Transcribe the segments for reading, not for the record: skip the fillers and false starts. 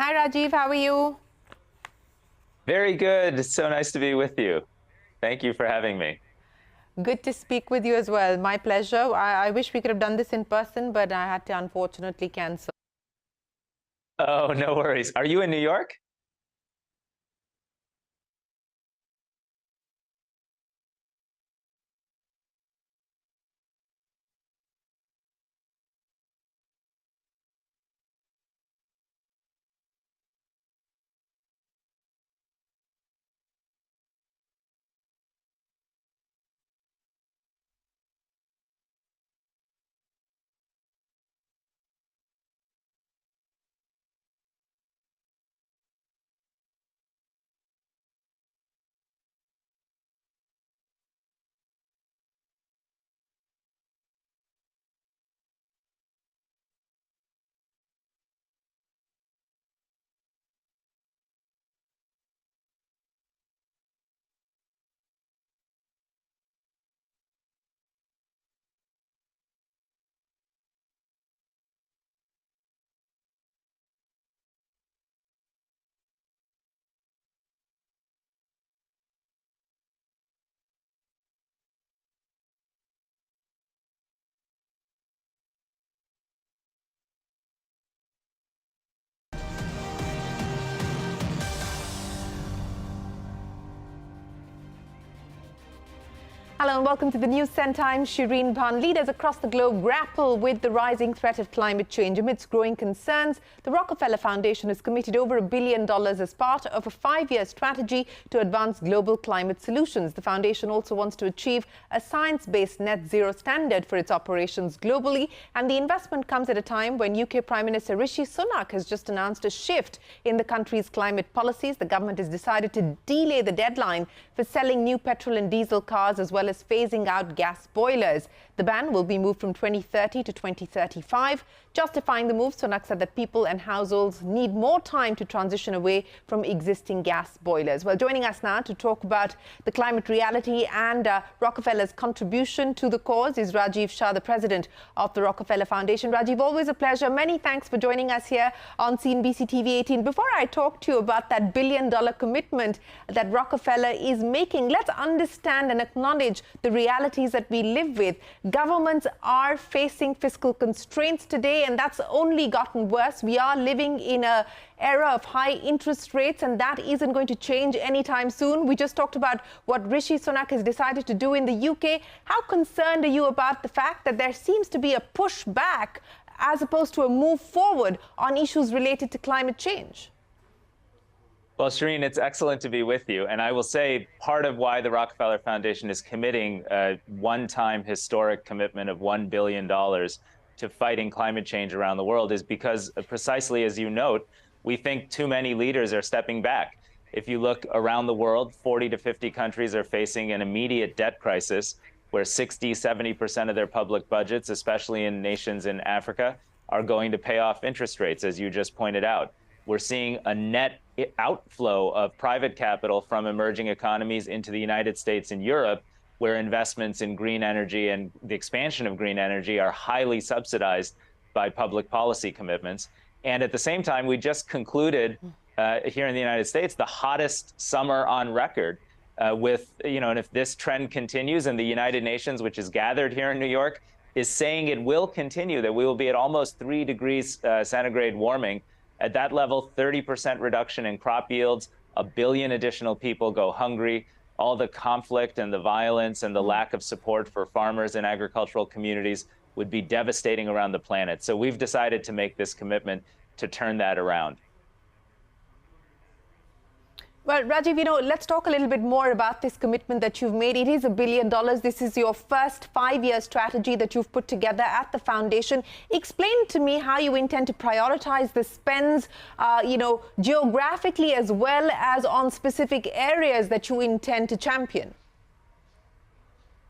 Hi, Rajiv. How are you? Very good. It's so nice to be with you. Thank you for having me. Good to speak with you as well. My pleasure. I wish we could have done this in person, but I had to unfortunately cancel. Oh, no worries. Are you in New York? Hello and welcome to the News Center. I'm Shereen Bhan. Leaders across the globe grapple with the rising threat of climate change. Amidst growing concerns, the Rockefeller Foundation has committed over $1 billion as part of a 5-year strategy to advance global climate solutions. The foundation also wants to achieve a science-based net zero standard for its operations globally. And the investment comes at a time when UK Prime Minister Rishi Sunak has just announced a shift in the country's climate policies. The government has decided to delay the deadline for selling new petrol and diesel cars, as well as phasing out gas boilers. The ban will be moved from 2030 to 2035. Justifying the move, Sunak said that people and households need more time to transition away from existing gas boilers. Well, joining us now to talk about the climate reality and Rockefeller's contribution to the cause is Rajiv Shah, the president of the Rockefeller Foundation. Rajiv, always a pleasure. Many thanks for joining us here on CNBC-TV18. Before I talk to you about that $1 billion commitment that Rockefeller is making, let's understand and acknowledge the realities that we live with. Governments are facing fiscal constraints today, and that's only gotten worse. We are living in an era of high interest rates, and that isn't going to change anytime soon. We just talked about what Rishi Sunak has decided to do in the UK. How concerned are you about the fact that there seems to be a push back as opposed to a move forward on issues related to climate change? Well, Shereen, it's excellent to be with you. And I will say part of why the Rockefeller Foundation is committing a one-time historic commitment of $1 billion to fighting climate change around the world is because, precisely as you note, we think too many leaders are stepping back. If you look around the world, 40 to 50 countries are facing an immediate debt crisis where 60, 70% of their public budgets, especially in nations in Africa, are going to pay off interest rates, as you just pointed out. We're seeing a net outflow of private capital from emerging economies into the United States and Europe, where investments in green energy and the expansion of green energy are highly subsidized by public policy commitments. And at the same time, we just concluded here in the United States the hottest summer on record and if this trend continues, and the United Nations, which is gathered here in New York, is saying it will continue, that we will be at almost 3 degrees centigrade warming. At that level, 30% reduction in crop yields, 1 billion additional people go hungry, all the conflict and the violence and the lack of support for farmers and agricultural communities would be devastating around the planet. So we've decided to make this commitment to turn that around. Well, Rajiv, let's talk a little bit more about this commitment that you've made. It is $1 billion. This is your first 5-year strategy that you've put together at the foundation. Explain to me how you intend to prioritize the spends, geographically as well as on specific areas that you intend to champion.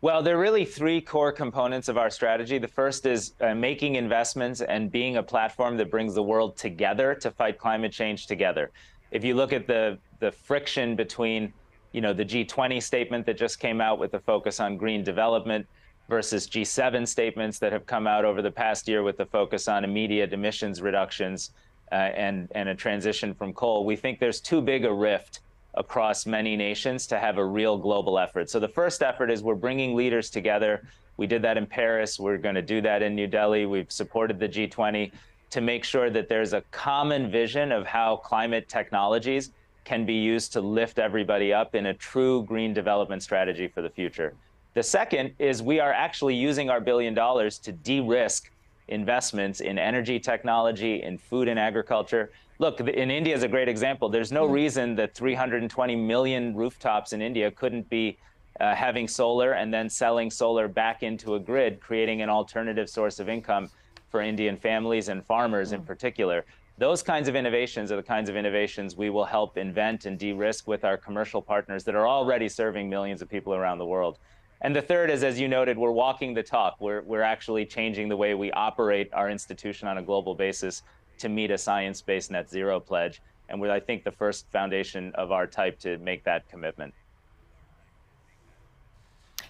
Well, there are really 3 core components of our strategy. The first is making investments and being a platform that brings the world together to fight climate change together. If you look at the friction between, the G20 statement that just came out with the focus on green development versus G7 statements that have come out over the past year with the focus on immediate emissions reductions, and a transition from coal, we think there's too big a rift across many nations to have a real global effort. So the first effort is we're bringing leaders together. We did that in Paris. We're going to do that in New Delhi. We've supported the G20 to make sure that there's a common vision of how climate technologies can be used to lift everybody up in a true green development strategy for the future. The second is we are actually using our $1 billion to de-risk investments in energy technology, in food and agriculture. Look, in India is a great example. There's no reason that 320 million rooftops in India couldn't be having solar and then selling solar back into a grid, creating an alternative source of income for Indian families and farmers in particular. Those kinds of innovations are the kinds of innovations we will help invent and de-risk with our commercial partners that are already serving millions of people around the world. And the third is, as you noted, we're walking the talk. We're actually changing the way we operate our institution on a global basis to meet a science-based net zero pledge. And we're, I think, the first foundation of our type to make that commitment.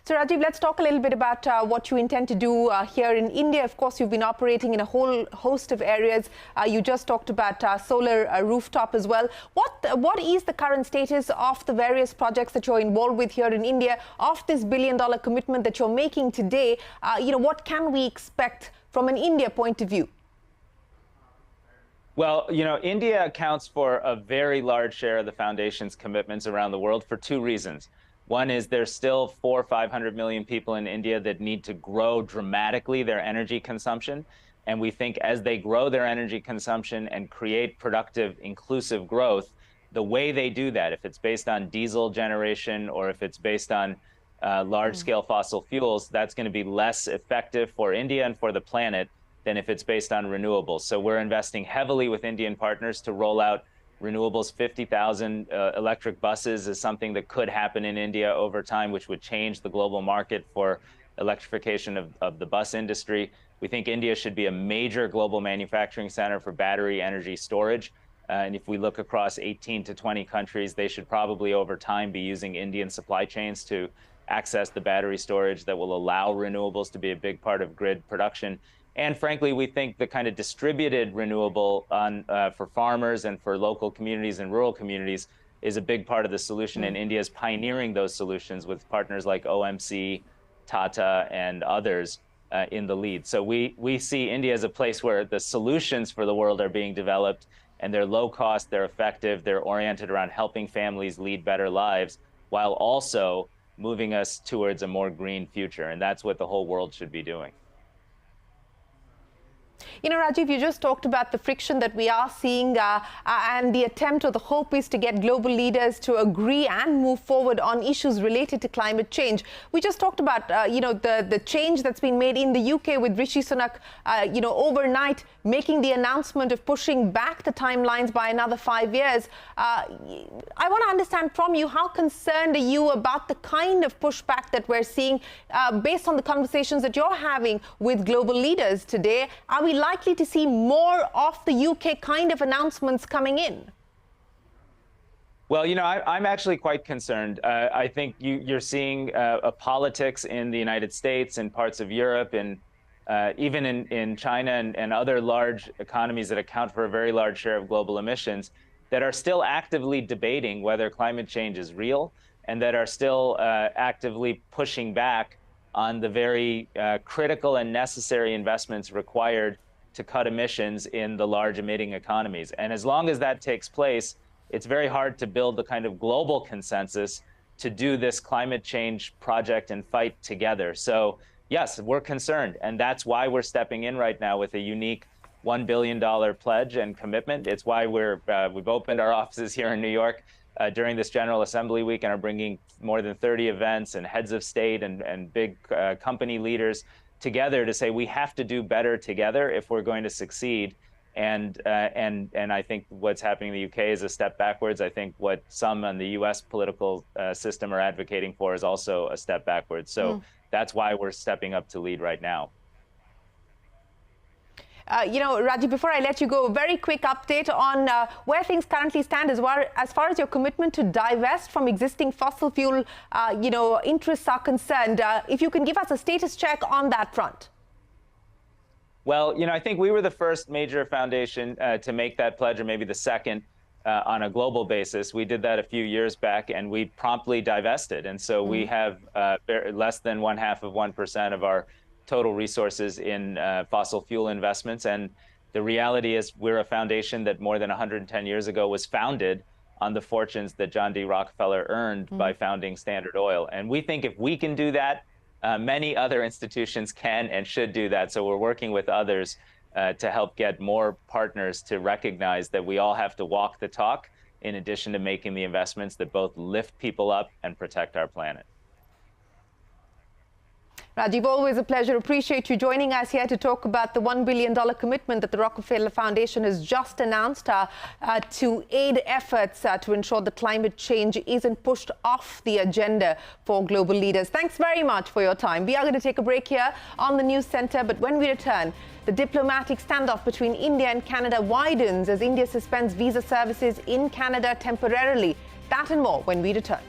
So Rajiv, let's talk a little bit about what you intend to do here in India. Of course, you've been operating in a whole host of areas. You just talked about solar rooftop as well. What is the current status of the various projects that you're involved with here in India, of this $1 billion commitment that you're making today? What can we expect from an India point of view? Well, India accounts for a very large share of the foundation's commitments around the world for two reasons. One is there's still 400 or 500 million people in India that need to grow dramatically their energy consumption. And we think as they grow their energy consumption and create productive, inclusive growth, the way they do that, if it's based on diesel generation or if it's based on large-scale fossil fuels, that's going to be less effective for India and for the planet than if it's based on renewables. So we're investing heavily with Indian partners to roll out renewables. 50,000 electric buses is something that could happen in India over time, which would change the global market for electrification of the bus industry. We think India should be a major global manufacturing center for battery energy storage. And if we look across 18 to 20 countries, they should probably over time be using Indian supply chains to access the battery storage that will allow renewables to be a big part of grid production. And frankly, we think the kind of distributed renewable for farmers and for local communities and rural communities is a big part of the solution. And India is pioneering those solutions with partners like OMC, Tata, and others in the lead. So we see India as a place where the solutions for the world are being developed, and they're low cost, they're effective, they're oriented around helping families lead better lives, while also moving us towards a more green future. And that's what the whole world should be doing. Rajiv, you just talked about the friction that we are seeing and the attempt or the hope is to get global leaders to agree and move forward on issues related to climate change. We just talked about, the change that's been made in the UK with Rishi Sunak, overnight making the announcement of pushing back the timelines by another 5 years. I want to understand from you, how concerned are you about the kind of pushback that we're seeing based on the conversations that you're having with global leaders today? Are we likely to see more of the UK kind of announcements coming in? Well, I'm actually quite concerned. I think you're seeing a politics in the United States and parts of Europe and even in China and other large economies that account for a very large share of global emissions that are still actively debating whether climate change is real and that are still actively pushing back on the very critical and necessary investments required to cut emissions in the large emitting economies. And as long as that takes place, it's very hard to build the kind of global consensus to do this climate change project and fight together. So yes, we're concerned. And that's why we're stepping in right now with a unique $1 billion pledge and commitment. It's why we've opened our offices here in New York during this General Assembly week and are bringing more than 30 events and heads of state and big company leaders together to say we have to do better together if we're going to succeed. And I think what's happening in the UK is a step backwards. I think what some on the US political system are advocating for is also a step backwards. So that's why we're stepping up to lead right now. Rajiv, before I let you go, a very quick update on where things currently stand as far as your commitment to divest from existing fossil fuel, interests are concerned. If you can give us a status check on that front. Well, I think we were the first major foundation to make that pledge, or maybe the second on a global basis. We did that a few years back, and we promptly divested. And so we have less than 0.5% of our total resources in fossil fuel investments. And the reality is we're a foundation that more than 110 years ago was founded on the fortunes that John D. Rockefeller earned by founding Standard Oil. And we think if we can do that, many other institutions can and should do that. So we're working with others to help get more partners to recognize that we all have to walk the talk, in addition to making the investments that both lift people up and protect our planet. Rajiv, always a pleasure. Appreciate you joining us here to talk about the $1 billion commitment that the Rockefeller Foundation has just announced to aid efforts to ensure that climate change isn't pushed off the agenda for global leaders. Thanks very much for your time. We are going to take a break here on the News Center, but when we return, the diplomatic standoff between India and Canada widens as India suspends visa services in Canada temporarily. That and more when we return.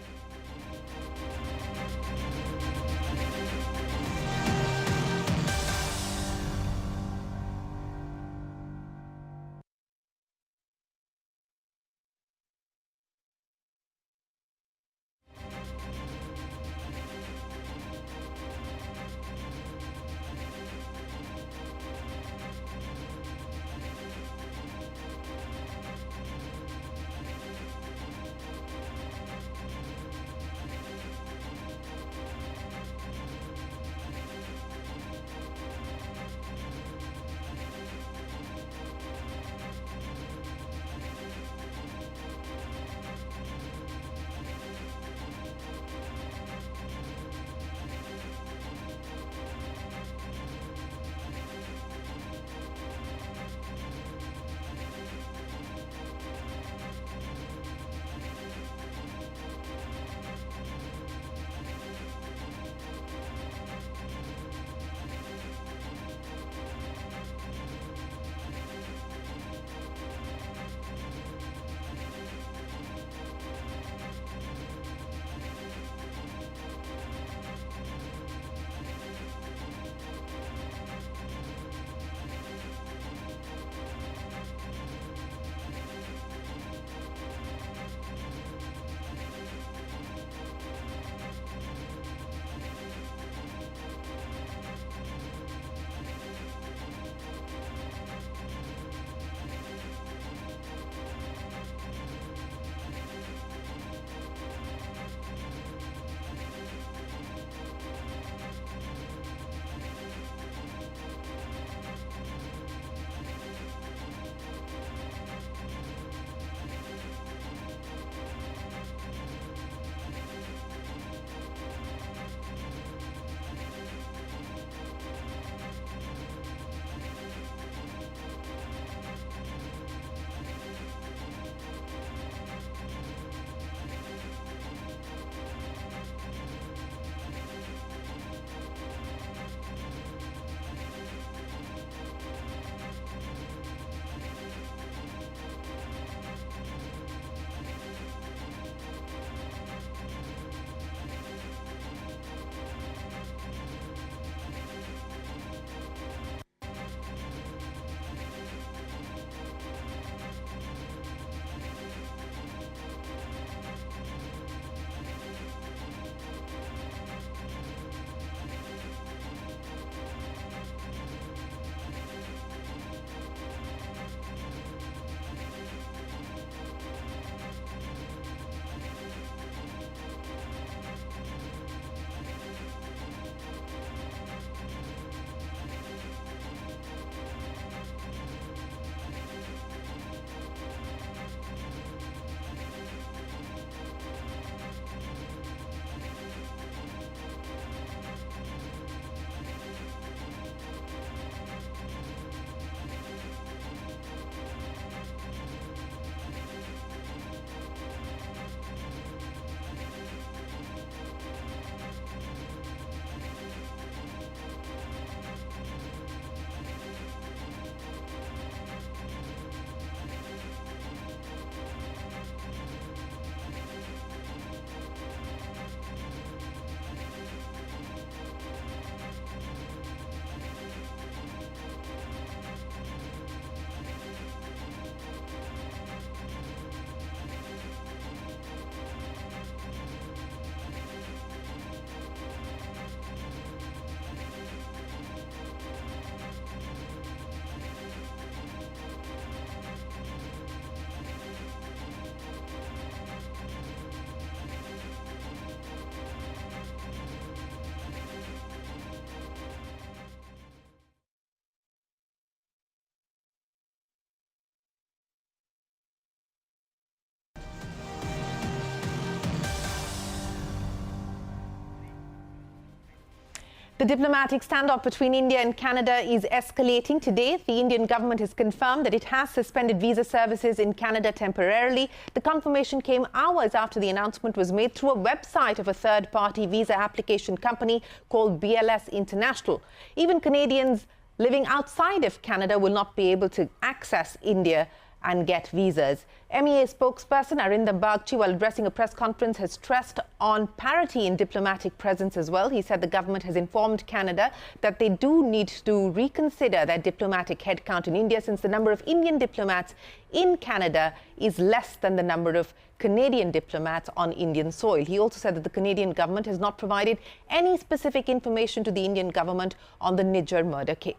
The diplomatic standoff between India and Canada is escalating today. The Indian government has confirmed that it has suspended visa services in Canada temporarily. The confirmation came hours after the announcement was made through a website of a third-party visa application company called BLS International. Even Canadians living outside of Canada will not be able to access India and get visas. MEA spokesperson Arinder Bagchi, while addressing a press conference, has stressed on parity in diplomatic presence as well. He said the government has informed Canada that they do need to reconsider their diplomatic headcount in India, since the number of Indian diplomats in Canada is less than the number of Canadian diplomats on Indian soil. He also said that the Canadian government has not provided any specific information to the Indian government on the Nijjar murder case.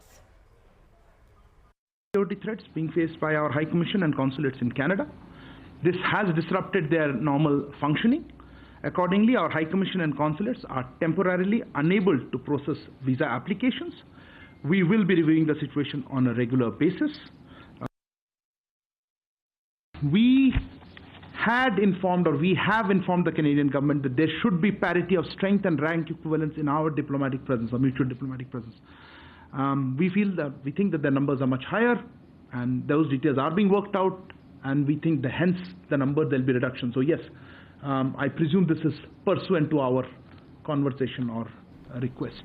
Security threats being faced by our High Commission and consulates in Canada. This has disrupted their normal functioning. Accordingly, our High Commission and consulates are temporarily unable to process visa applications. We will be reviewing the situation on a regular basis. We have informed the Canadian government that there should be parity of strength and rank equivalence in our diplomatic presence, or mutual diplomatic presence. We think that the numbers are much higher, and those details are being worked out, and we think that hence the number there'll be reduction. So yes, I presume this is pursuant to our conversation or request.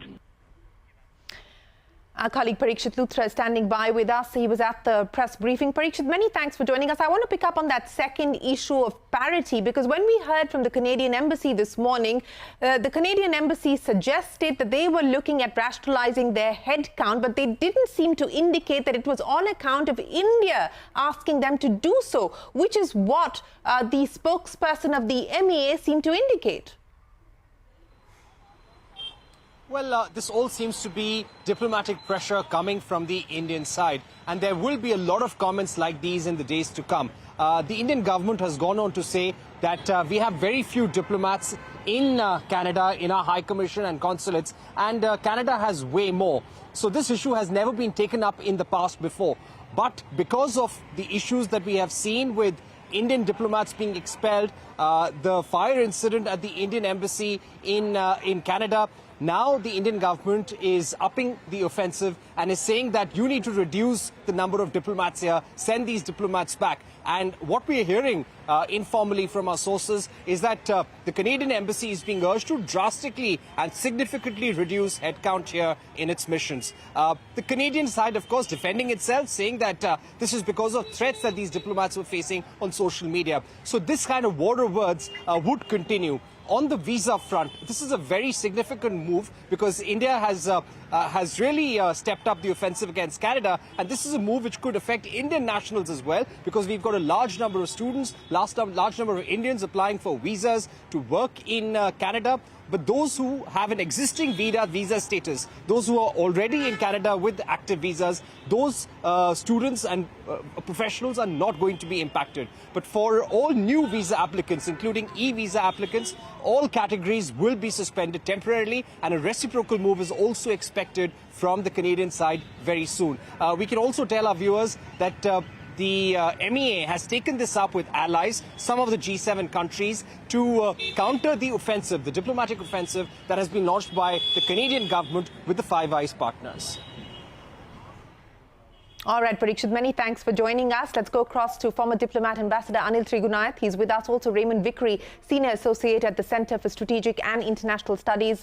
Our colleague Parikshit Luthra is standing by with us. He was at the press briefing. Parikshit, many thanks for joining us. I want to pick up on that second issue of parity, because when we heard from the Canadian Embassy this morning, the Canadian Embassy suggested that they were looking at rationalizing their headcount, but they didn't seem to indicate that it was on account of India asking them to do so, which is what the spokesperson of the MEA seemed to indicate. Well, this all seems to be diplomatic pressure coming from the Indian side, and there will be a lot of comments like these in the days to come. The Indian government has gone on to say that we have very few diplomats in Canada, in our High Commission and consulates, and Canada has way more. So this issue has never been taken up in the past before. But because of the issues that we have seen with Indian diplomats being expelled, the fire incident at the Indian embassy in Canada, now the Indian government is upping the offensive and is saying that you need to reduce the number of diplomats here, send these diplomats back. And what we are hearing informally from our sources is that the Canadian embassy is being urged to drastically and significantly reduce headcount here in its missions. The Canadian side, of course, defending itself, saying that this is because of threats that these diplomats were facing on social media. So this kind of war of words would continue. On the visa front, this is a very significant move, because India has really stepped up the offensive against Canada, and this is a move which could affect Indian nationals as well, because we've got a large number of students, large number of Indians applying for visas to work in Canada. But those who have an existing visa status, those who are already in Canada with active visas, those students and professionals are not going to be impacted. But for all new visa applicants, including e-visa applicants, all categories will be suspended temporarily, and a reciprocal move is also expected from the Canadian side very soon. We can also tell our viewers that the MEA has taken this up with allies, some of the G7 countries, to counter the offensive, the diplomatic offensive that has been launched by the Canadian government with the Five Eyes partners. All right, Parikshit, many thanks for joining us. Let's go across to former diplomat Ambassador Anil Trigunath. He's with us. Also, Raymond Vickery, Senior Associate at the Center for Strategic and International Studies.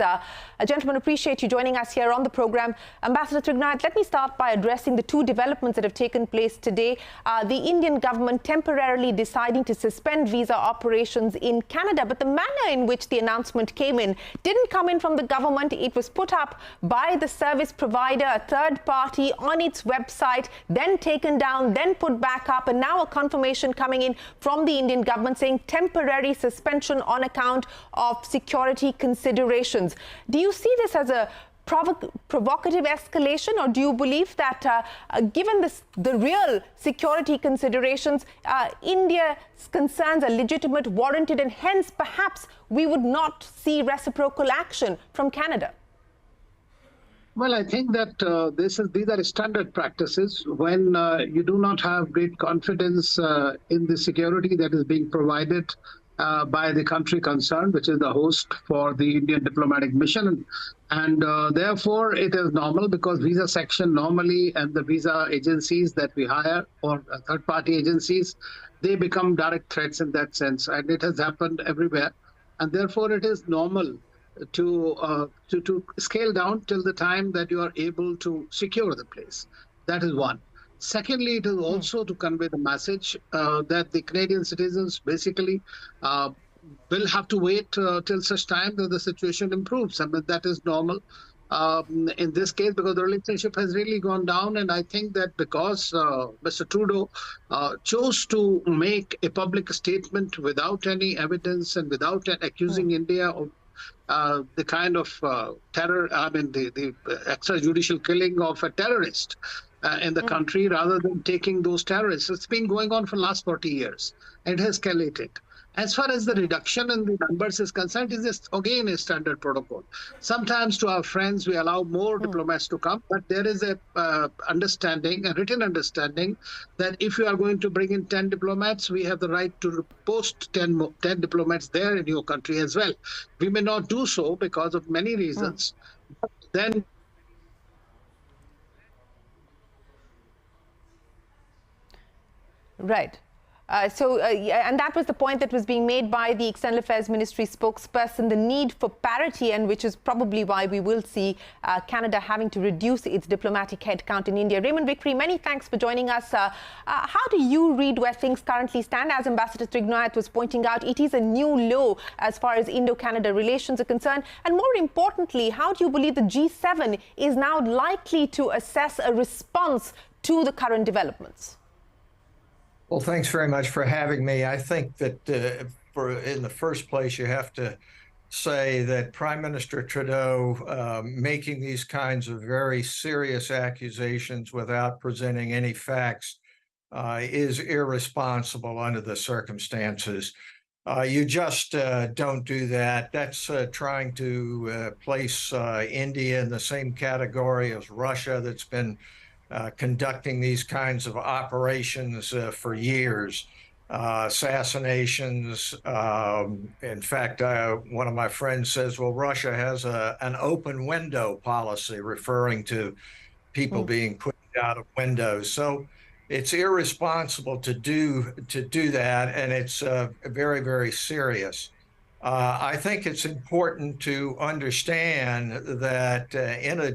Gentlemen, appreciate you joining us here on the program. Ambassador Trigunath, let me start by addressing the two developments that have taken place today. The Indian government temporarily deciding to suspend visa operations in Canada, but the manner in which the announcement came in didn't come in from the government. It was put up by the service provider, a third party, on its website, then taken down, then put back up, and now a confirmation coming in from the Indian government saying temporary suspension on account of security considerations. Do you see this as a provocative escalation, or do you believe that given the real security considerations, India's concerns are legitimate, warranted, and hence perhaps we would not see reciprocal action from Canada? Well, I think that these are standard practices when you do not have great confidence in the security that is being provided by the country concerned, which is the host for the Indian diplomatic mission. And therefore, it is normal because visa section normally and the visa agencies that we hire or third-party agencies, they become direct threats in that sense. And it has happened everywhere. And therefore, it is normal to scale down till the time that you are able to secure the place. That is one. Secondly, it is also to convey the message that the Canadian citizens basically will have to wait till such time that the situation improves. I mean, that is normal in this case because the relationship has really gone down. And I think that because Mr. Trudeau chose to make a public statement without any evidence and without accusing India of the kind of terror, I mean, the extrajudicial killing of a terrorist in the country rather than taking those terrorists. It's been going on for the last 40 years. And it has escalated. As far as the reduction in the numbers is concerned, is this again a standard protocol. Sometimes to our friends, we allow more diplomats to come, but there is a understanding, a written understanding, that if you are going to bring in 10 diplomats, we have the right to post 10 diplomats there in your country as well. We may not do so because of many reasons. But then Right. And that was the point that was being made by the External Affairs Ministry spokesperson, the need for parity, and which is probably why we will see Canada having to reduce its diplomatic headcount in India. Raymond Vickery, many thanks for joining us. How do you read where things currently stand? As Ambassador Trignoyat was pointing out, it is a new low as far as Indo-Canada relations are concerned. And more importantly, how do you believe the G7 is now likely to assess a response to the current developments? Well, thanks very much for having me. I think that in the first place, you have to say that Prime Minister Trudeau making these kinds of very serious accusations without presenting any facts is irresponsible under the circumstances. You just don't do that. That's trying to place India in the same category as Russia, that's been conducting these kinds of operations for years, assassinations. In fact, one of my friends says, well, Russia has an open window policy, referring to people being put out of windows. So it's irresponsible to do that, and it's very, very serious. I think it's important to understand that in a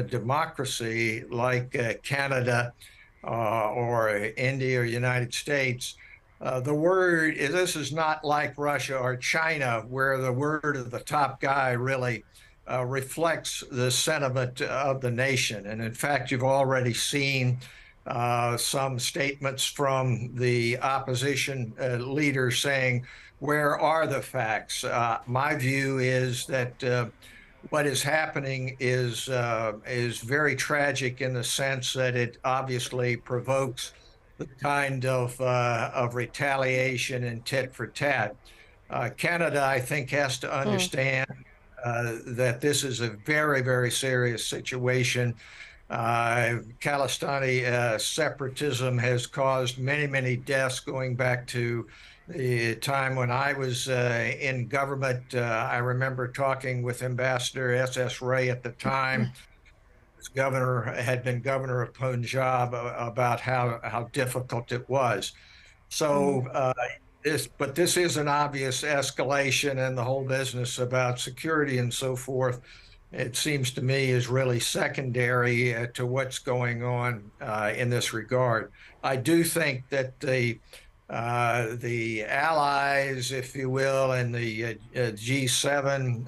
democracy like Canada or India or United States, this is not like Russia or China, where the word of the top guy really reflects the sentiment of the nation. And in fact, you've already seen some statements from the opposition leader saying, where are the facts? My view is that what is happening is very tragic in the sense that it obviously provokes the kind of retaliation and tit for tat. Canada, I think, has to understand that this is a very, very serious situation. Khalistani separatism has caused many, many deaths going back to the time when I was in government. I remember talking with Ambassador S.S. Ray at the time, had been governor of Punjab, about how difficult it was. So this is an obvious escalation, and the whole business about security and so forth, it seems to me, is really secondary to what's going on in this regard. I do think that the allies, if you will, and the G7,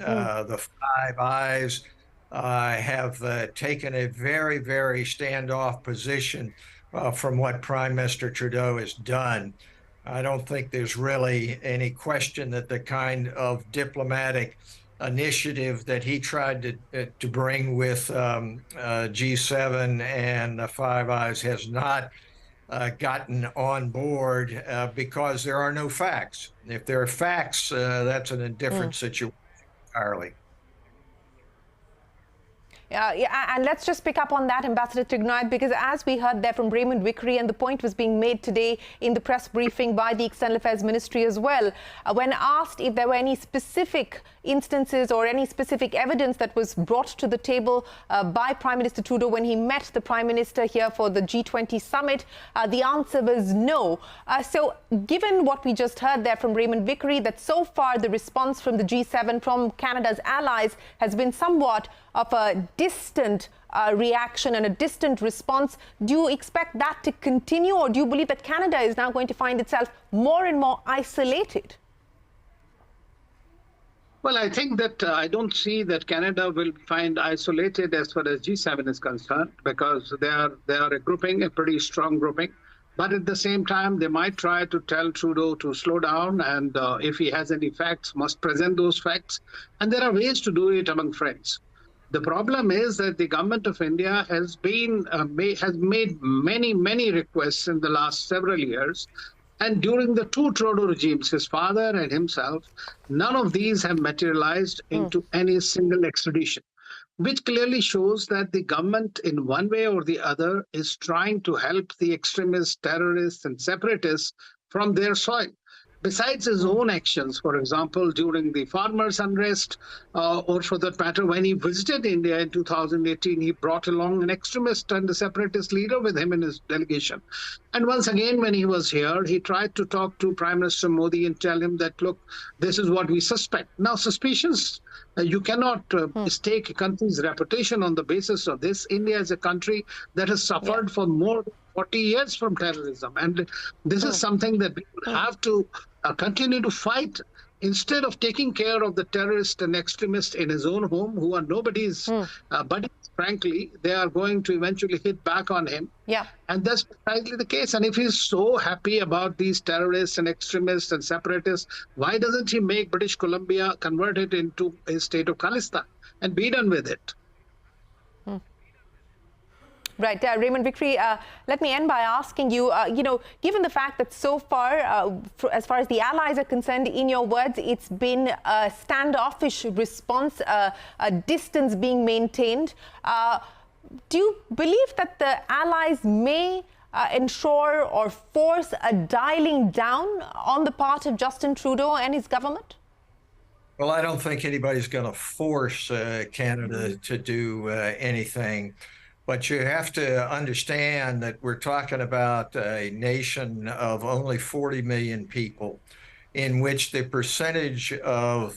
the Five Eyes, have taken a very, very standoff position from what Prime Minister Trudeau has done. I don't think there's really any question that the kind of diplomatic initiative that he tried to bring with G7 and the Five Eyes has not gotten on board because there are no facts. If there are facts, that's an indifferent situation entirely. Yeah, and let's just pick up on that, Ambassador Tignoyat, because as we heard there from Raymond Vickery, and the point was being made today in the press briefing by the External Affairs Ministry as well, when asked if there were any specific instances or any specific evidence that was brought to the table by Prime Minister Trudeau when he met the Prime Minister here for the G20 summit, the answer was no. So given what we just heard there from Raymond Vickery, that so far the response from the G7, from Canada's allies, has been somewhat of a distant reaction and a distant response. Do you expect that to continue, or do you believe that Canada is now going to find itself more and more isolated? Well, I think that I don't see that Canada will find isolated as far as G7 is concerned, because they are a grouping, a pretty strong grouping. But at the same time, they might try to tell Trudeau to slow down, and if he has any facts, must present those facts. And there are ways to do it among friends. The problem is that the government of India has made many requests in the last several years. And during the two Trudeau regimes, his father and himself, none of these have materialized into any single extradition, which clearly shows that the government, in one way or the other, is trying to help the extremists, terrorists, and separatists from their soil. Besides his own actions, for example, during the farmers' unrest, or for that matter, when he visited India in 2018, he brought along an extremist and a separatist leader with him in his delegation. And once again, when he was here, he tried to talk to Prime Minister Modi and tell him that, look, this is what we suspect. Now, suspicions, you cannot stake a country's reputation on the basis of this. India is a country that has suffered for more than 40 years from terrorism. And this is something that we will have to continue to fight, instead of taking care of the terrorist and extremists in his own home, who are nobody's buddies. Frankly, they are going to eventually hit back on him. Yeah. And that's precisely the case. And if he's so happy about these terrorists and extremists and separatists, why doesn't he make British Columbia convert it into a state of Khalistan and be done with it? Right. Raymond Vickery, let me end by asking you, given the fact that so far, as far as the allies are concerned, in your words, it's been a standoffish response, a distance being maintained. Do you believe that the allies may ensure or force a dialing down on the part of Justin Trudeau and his government? Well, I don't think anybody's going to force Canada to do anything. But you have to understand that we're talking about a nation of only 40 million people, in which the percentage of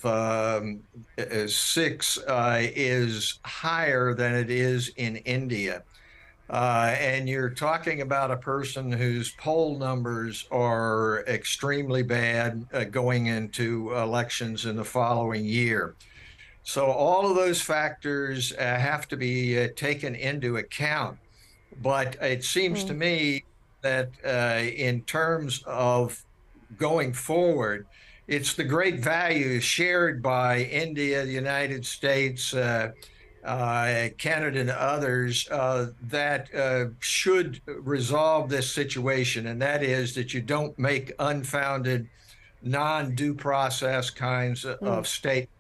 Sikhs is higher than it is in India. And you're talking about a person whose poll numbers are extremely bad going into elections in the following year. So all of those factors have to be taken into account. But it seems to me that in terms of going forward, it's the great values shared by India, the United States, Canada, and others that should resolve this situation. And that is that you don't make unfounded, non-due process kinds of statements.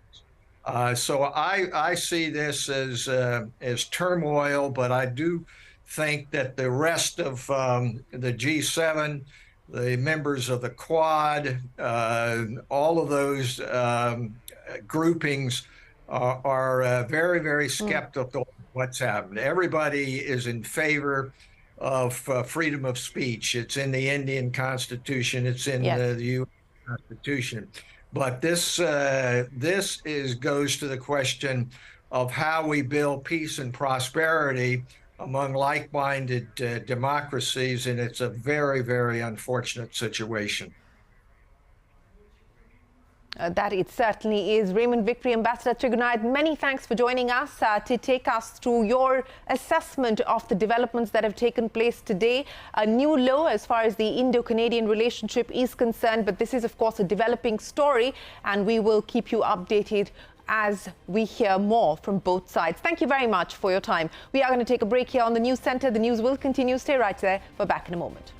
So I see this as turmoil, but I do think that the rest of the G7, the members of the Quad, all of those groupings are very, very skeptical of what's happened. Everybody is in favor of freedom of speech. It's in the Indian Constitution. It's in the U.S. Constitution. But this goes to the question of how we build peace and prosperity among like-minded democracies, and it's a very, very unfortunate situation. That it certainly is. Raymond Vickery, Ambassador Tignoyat, many thanks for joining us to take us through your assessment of the developments that have taken place today. A new low as far as the Indo-Canadian relationship is concerned, but this is, of course, a developing story, and we will keep you updated as we hear more from both sides. Thank you very much for your time. We are going to take a break here on the News Centre. The news will continue. Stay right there. We're back in a moment.